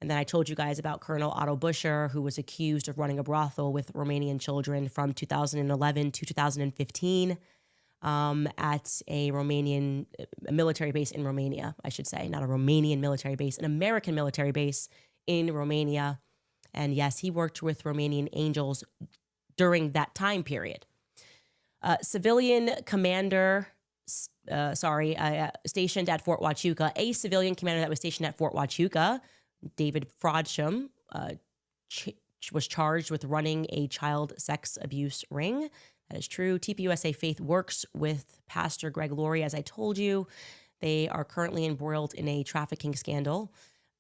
And then I told you guys about Colonel Otto Buscher, who was accused of running a brothel with Romanian children from 2011 to 2015 at a military base in Romania, I should say. Not a Romanian military base, an American military base in Romania. And yes, he worked with Romanian angels during that time period. Civilian commander, stationed at Fort Huachuca, a civilian commander that was stationed at Fort Huachuca, David Frodsham, was charged with running a child sex abuse ring. That is true. TPUSA Faith works with Pastor Greg Laurie, as I told you. They are currently embroiled in a trafficking scandal.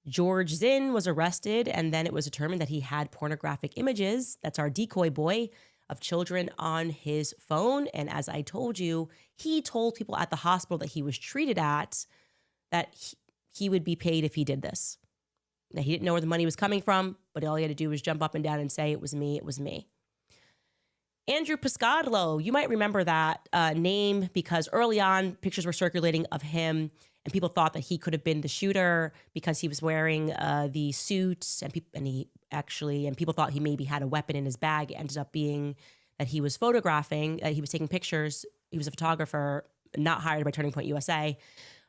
George Zinn was arrested, and then it was determined that he had pornographic images. That's our decoy boy, of children on his phone. And as I told you, he told people at the hospital that he was treated at that he would be paid if he did this. Now, he didn't know where the money was coming from, but all he had to do was jump up and down and say, it was me, it was me. Andrew Piscadlo, you might remember that name because early on, pictures were circulating of him and people thought that he could have been the shooter because he was wearing the suits and people thought he maybe had a weapon in his bag. It ended up being that he was photographing, he was taking pictures. He was a photographer, not hired by Turning Point USA.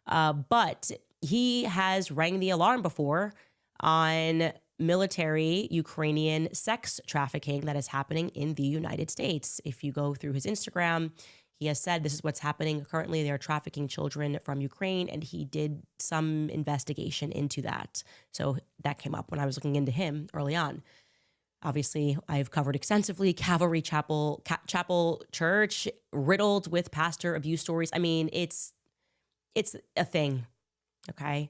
But he has rang the alarm before on military Ukrainian sex trafficking that is happening in the United States. If you go through his Instagram, he has said this is what's happening currently. They're trafficking children from Ukraine, and he did some investigation into that. So that came up when I was looking into him early on. Obviously, I've covered extensively Calvary Chapel Church, riddled with pastor abuse stories. I mean, it's a thing, okay?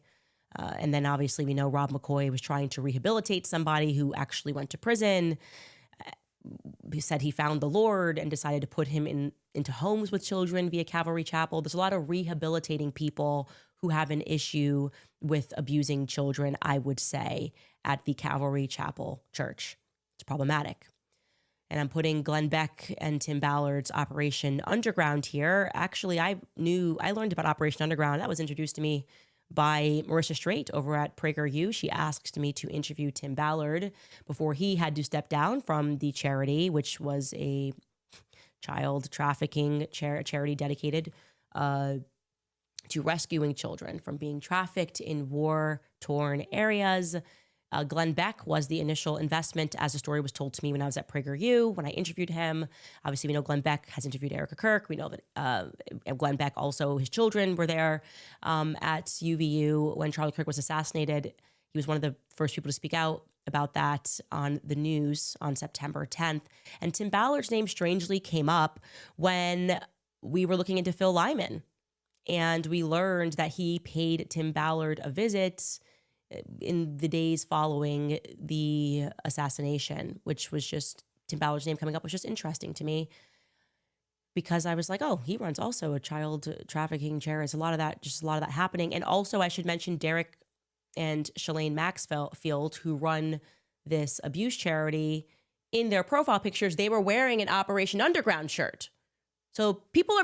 And then obviously we know Rob McCoy was trying to rehabilitate somebody who actually went to prison. He said he found the Lord and decided to put him into homes with children via Calvary Chapel. There's a lot of rehabilitating people who have an issue with abusing children, I would say, at the Calvary Chapel Church. It's problematic. And I'm putting Glenn Beck and Tim Ballard's Operation Underground here. Actually, I learned about Operation Underground. That was introduced to me by Marissa Straight over at PragerU. She asked me to interview Tim Ballard before he had to step down from the charity, which was a child trafficking charity dedicated to rescuing children from being trafficked in war-torn areas. Glenn Beck was the initial investment, as the story was told to me when I was at PragerU, when I interviewed him. Obviously, we know Glenn Beck has interviewed Erica Kirk. We know that Glenn Beck, also his children were there at UVU when Charlie Kirk was assassinated. He was one of the first people to speak out about that on the news on September 10th. And Tim Ballard's name strangely came up when we were looking into Phil Lyman. And we learned that he paid Tim Ballard a visit in the days following the assassination, which was just Tim Ballard's name coming up was just interesting to me because I was like, oh, he runs also a child trafficking charity. There's a lot of that happening. And also I should mention Derek and Shalane Maxfield, who run this abuse charity. In their profile pictures, they were wearing an Operation Underground shirt. So people are